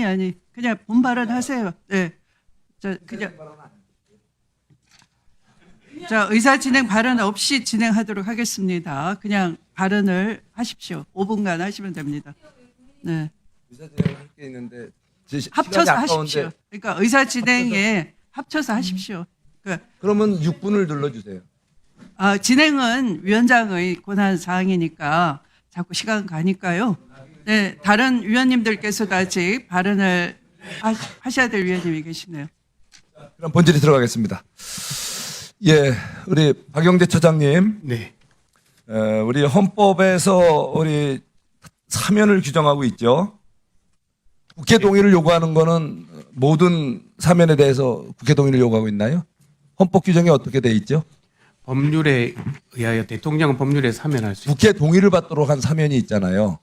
아니 그냥 본 발언 하세요. 네. 자, 의사 진행 발언 없이 진행하도록 하겠습니다. 그냥 발언을 하십시오. 5분간 하시면 됩니다. 네. 의사 진행할 게 있는데 합쳐서 하십시오. 그러니까 의사 진행에 합쳐서 하십시오. 그러면 6분을 눌러주세요. 진행은 위원장의 권한 사항이니까 자꾸 시간 가니까요. 네, 다른 위원님들께서도 아직 발언을 하셔야 될 위원님이 계시네요. 그럼 본질이 들어가겠습니다. 예, 우리 박영재 처장님. 네. 우리 헌법에서 우리 사면을 규정하고 있죠. 국회 동의를 요구하는 거는 모든 사면에 대해서 국회 동의를 요구하고 있나요? 헌법 규정이 어떻게 돼 있죠? 법률에 의하여 대통령은 법률에 사면할 수 국회 동의를 받도록 한 사면이 있잖아요.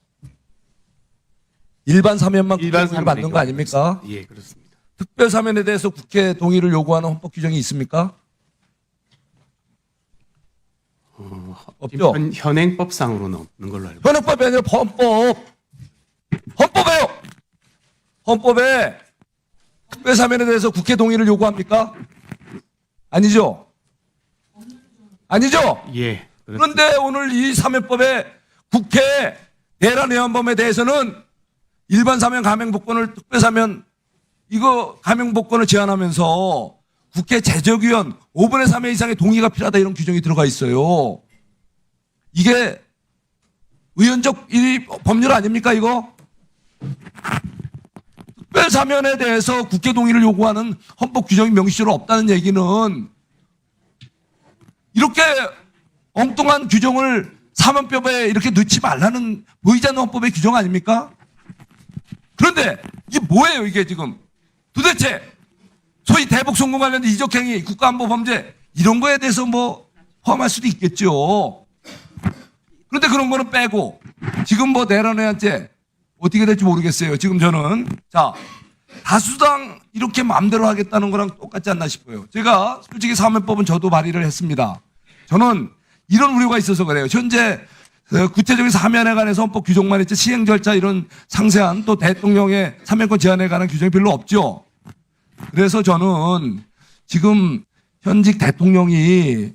일반 사면만 국회 동의를 받는 거 아닙니까? 예, 그렇습니다. 특별 사면에 대해서 국회 동의를 요구하는 헌법 규정이 있습니까? 없죠. 현행법상으로는 없는 걸로 알고 현행법이 아니라 헌법에요. 헌법에 특별 사면에 대해서 국회 동의를 요구합니까? 아니죠. 아니죠. 예. 그런데 오늘 이 사면법에 국회 내란 의원범에 대해서는 일반 사면 감행복권을 특별 사면 이거 감행복권을 제한하면서 국회 제적위원 5분의 3회 이상의 동의가 필요하다 이런 규정이 들어가 있어요. 이게 의원적 법률 아닙니까 이거? 특별 사면에 대해서 국회 동의를 요구하는 헌법 규정이 명시적으로 없다는 얘기는 이렇게 엉뚱한 규정을 사면법에 이렇게 넣지 말라는 보이지 않는 헌법의 규정 아닙니까? 그런데 이게 뭐예요 이게 지금 도대체 소위 대북송금 관련된 이적행위 국가안보범죄 이런 거에 대해서 뭐 포함할 수도 있겠죠. 그런데 그런 거는 빼고 지금 뭐 내란의한테 어떻게 될지 모르겠어요. 지금 저는 자 다수당 이렇게 마음대로 하겠다는 거랑 똑같지 않나 싶어요. 제가 솔직히 사면법은 저도 발의를 했습니다. 저는 이런 우려가 있어서 그래요. 현재 구체적인 사면에 관해서 헌법 규정만 있지 시행 절차 이런 상세한 또 대통령의 사면권 제한에 관한 규정이 별로 없죠. 그래서 저는 지금 현직 대통령이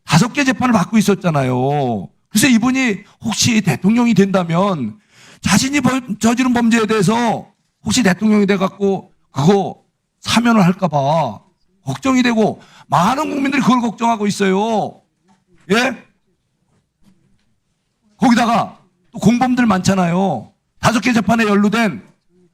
5개 재판을 받고 있었잖아요. 그래서 이분이 혹시 대통령이 된다면 자신이 저지른 범죄에 대해서 혹시 대통령이 돼갖고 그거 사면을 할까봐 걱정이 되고 많은 국민들이 그걸 걱정하고 있어요. 예? 거기다가 또 공범들 많잖아요. 5개 재판에 연루된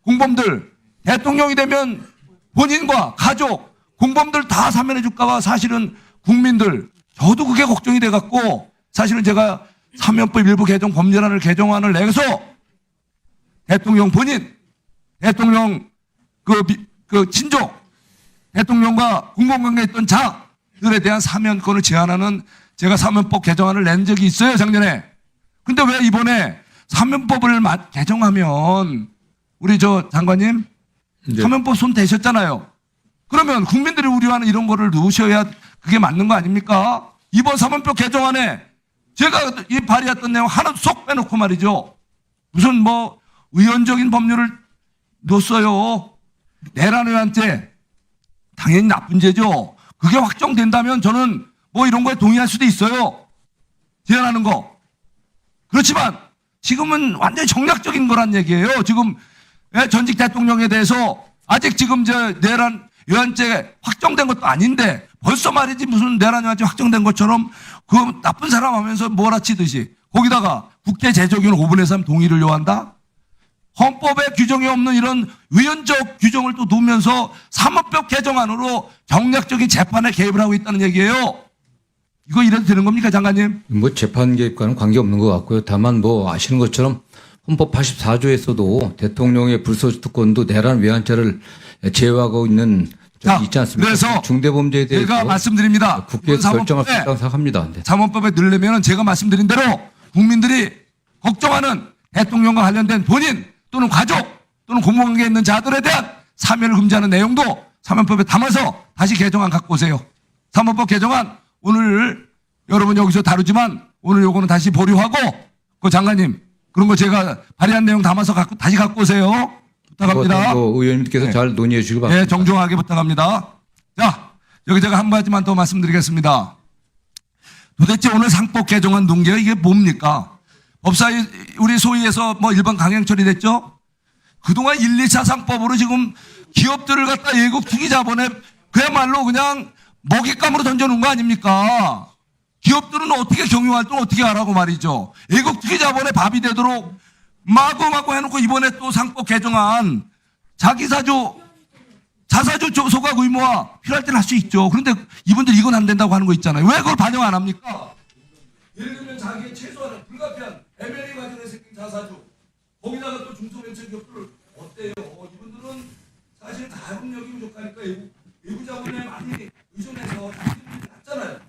공범들 대통령이 되면 본인과 가족 공범들 다 사면해 줄까봐 사실은 국민들 저도 그게 걱정이 돼갖고 사실은 제가 사면법 일부 개정 법률안을 개정안을 내서 대통령 본인 대통령 그 친족 대통령과 공범관계에 있던 자들에 대한 사면권을 제한하는 제가 사면법 개정안을 낸 적이 있어요 작년에. 근데 왜 이번에 사면법을 개정하면 우리 저 장관님 네. 사면법 손 대셨잖아요. 그러면 국민들이 우려하는 이런 거를 넣으셔야 그게 맞는 거 아닙니까? 이번 사면법 개정안에 제가 이 발의했던 내용 하나도 쏙 빼놓고 말이죠. 무슨 뭐 의원적인 법률을 넣었어요. 내란의원한테 당연히 나쁜 죄죠. 그게 확정된다면 저는 뭐 이런 거에 동의할 수도 있어요. 제안하는 거. 그렇지만 지금은 완전히 정략적인 거란 얘기예요. 지금 전직 대통령에 대해서 아직 지금 내란 의원죄 확정된 것도 아닌데 벌써 말이지 무슨 내란 의원죄 확정된 것처럼 그 나쁜 사람 하면서 몰아치듯이 거기다가 국회 제적위원 5분의 3 동의를 요한다? 헌법에 규정이 없는 이런 위헌적 규정을 또 두면서 사법법 개정안으로 정략적인 재판에 개입을 하고 있다는 얘기예요. 이거 이래도 되는 겁니까 장관님? 뭐 재판 개입과는 관계없는 것 같고요. 다만 뭐 아시는 것처럼 헌법 84조에서도 대통령의 불소지 특권도 내란 외환죄를 제외하고 있는 적이 있지 않습니까? 그래서 중대범죄에 대해서 제가 말씀드립니다. 국회에서 결정할 수 있다고 생각합니다. 네. 사법법에 넣으려면 제가 말씀드린 대로 국민들이 걱정하는 대통령과 관련된 본인 또는 가족 또는 공무관계에 있는 자들에 대한 사면을 금지하는 내용도 사면법에 담아서 다시 개정안 갖고 오세요. 사면법 개정안 오늘 여러분 여기서 다루지만 오늘 요거는 다시 보류하고 그 장관님 그런 거 제가 발의한 내용 담아서 다시 갖고 오세요. 부탁합니다. 뭐 의원님께서 네. 잘 논의해 주시기 바랍니다. 네, 정중하게 부탁합니다. 자, 여기 제가 한 가지만 더 말씀드리겠습니다. 도대체 오늘 상법 개정안 논의가 이게 뭡니까? 법사위 우리 소위에서 뭐 일반 강행 처리됐죠? 그동안 1, 2차 상법으로 지금 기업들을 갖다 외국 투기 자본에 그야말로 그냥 먹잇감으로 던져놓은 거 아닙니까? 기업들은 어떻게 경영활동 어떻게 하라고 말이죠. 외국 투기 자본에 밥이 되도록 마구마구 해놓고 이번에 또 상법 개정안 자기 사주 자사주 소각 의무화 필요할 때는 할 수 있죠. 그런데 이분들 이건 안 된다고 하는 거 있잖아요. 왜 그걸 반영 안 합니까? 예를 들면 자기의 최소한 불가피한 M&A 과정에 생긴 자사주 거기다가 또 중소벤처기업들을 어때요? 이분들은 사실 자금력이 부족하니까 외부 자본에 많이 의존해서 자금력이 낮잖아요.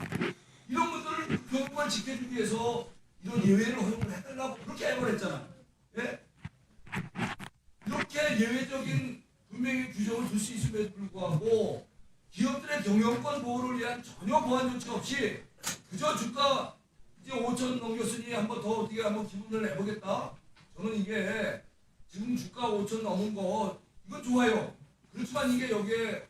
이런 분들을 경부를 지켜주기 위해서 이런 예외를 허용을 해달라고 그렇게 해버렸잖아요. 예? 이렇게 예외적인 분명히 규정을 둘 수 있음에도 불구하고 기업들의 경영권 보호를 위한 전혀 보완 조치 없이 그저 주가 이제 5천 넘겼으니 한번 더 어떻게 한번 기분을 내보겠다. 저는 이게 지금 주가 5천 넘은 거 이건 좋아요. 그렇지만 이게 여기에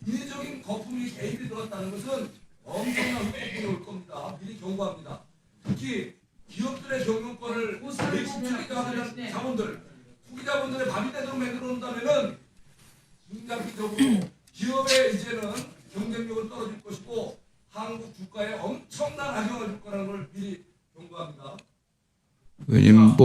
인위적인 거품이 개입이 들어갔다는 것은 엄청난 거품이 올 겁니다. 미리 경고합니다. 특히 기업들의 경영권을 외국 투기자본들 투기자본들의 밥이 되도록 만들어 놓는다면은 중장기적으로 기업의 이제는 경쟁력은 떨어질 것이고 한국 주가에 엄청난 악영향을 줄 거라는 걸 미리 경고합니다. 의원님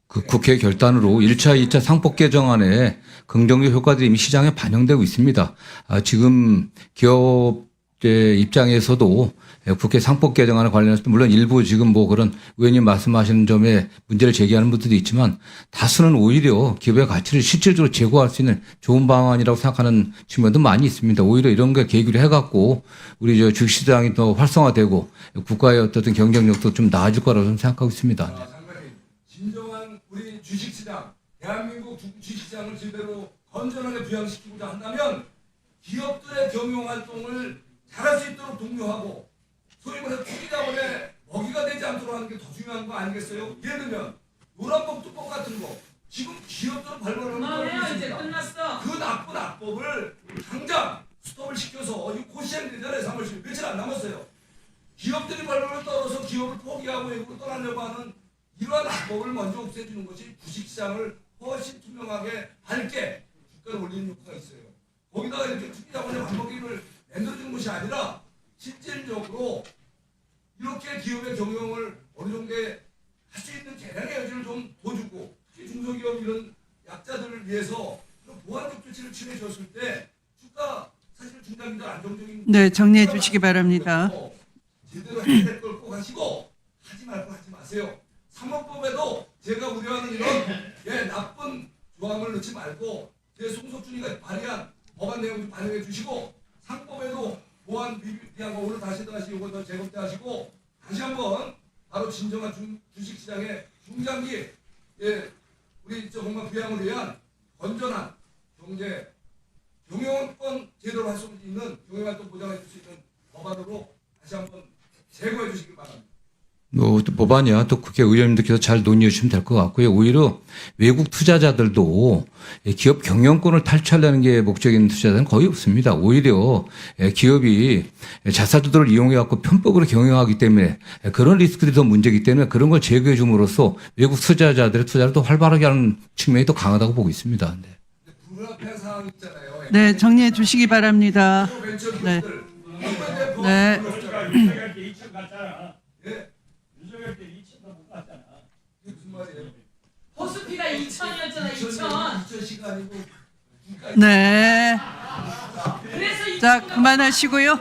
그 국회 결단으로 1차, 2차 상법 개정안에 긍정적 효과들이 이미 시장에 반영되고 있습니다. 지금 기업의 입장에서도 국회 상법 개정안에 관련해서 물론 일부 지금 뭐 그런 의원님 말씀하시는 점에 문제를 제기하는 분들도 있지만 다수는 오히려 기업의 가치를 실질적으로 제고할 수 있는 좋은 방안이라고 생각하는 측면도 많이 있습니다. 오히려 이런 게 계기를 해갖고 우리 저 주식시장이 더 활성화되고 국가의 어떤 경쟁력도 좀 나아질 거라고 저는 생각하고 있습니다. 장관님, 진정한 우리 주식시장, 대한민국 주식시장을 제대로 건전하게 부양시키고자 한다면 기업들의 경영활동을 잘할 수 있도록 독려하고 소위 말해서 투기자본에 먹이가 되지 않도록 하는 게 더 중요한 거 아니겠어요? 예를 들면 노란봉투법 같은 거 지금 기업들은 발발하는 거 이제 끝났어. 그 나쁜 악법을 당장 스톱을 시켜서 이거 곧 시행되잖아요. 3월 10일 며칠 안 남았어요. 기업들이 발발을 떨어서 기업을 포기하고 외국으로 떠나려고 하는 이러한 악법을 먼저 없애주는 것이 주식시장을 훨씬 투명하게 밝게 주가를 올리는 효과가 있어요. 거기다가 이렇게 투기자본의 반복기를 만들어주는 것이 아니라 실질적으로 이렇게 기업의 경영을 어느 정도 할 수 있는 개량의 여지를 좀 더 주고 특히 중소기업 이런 약자들을 위해서 그런 보완적 조치를 취해 줬을 때 주가 사실 중장기적 안정적인 네, 정리해 주시기 바랍니다. 제대로 해야 될 걸 꼭 하시고 하지 말고 하지 마세요. 상법법에도 제가 우려하는 이런 나쁜 조항을 넣지 말고 제 송석준이가 발의한 법안 내용 좀 반영해 주시고 상법에도 보안 비비한 거 오늘 다시 이거 더 재검토하시고 다시 한번 바로 진정한 주식시장의 중장기 우리 공간 부양을 위한 건전한 경제 경영권 제대로 할 수 있는 경영활동 보장해 줄 수 있는 법안으로 다시 한번 제고해 주시기 바랍니다. 또 법안이야 또 국회 의원님들께서 잘 논의해 주시면 될 것 같고요. 오히려 외국 투자자들도 기업 경영권을 탈취하려는 게 목적인 투자자는 거의 없습니다. 오히려 기업이 자사주들을 이용해 갖고 편법으로 경영하기 때문에 그런 리스크들이 더 문제이기 때문에 그런 걸 제거해 줌으로써 외국 투자자들의 투자를 더 활발하게 하는 측면이 더 강하다고 보고 있습니다. 네. 불합리한 상황 있잖아요. 네, 정리해 주시기 바랍니다. 네. 네. 보수피가 2천이었잖아. 2천. 네. 그래서 자, 그만하시고요.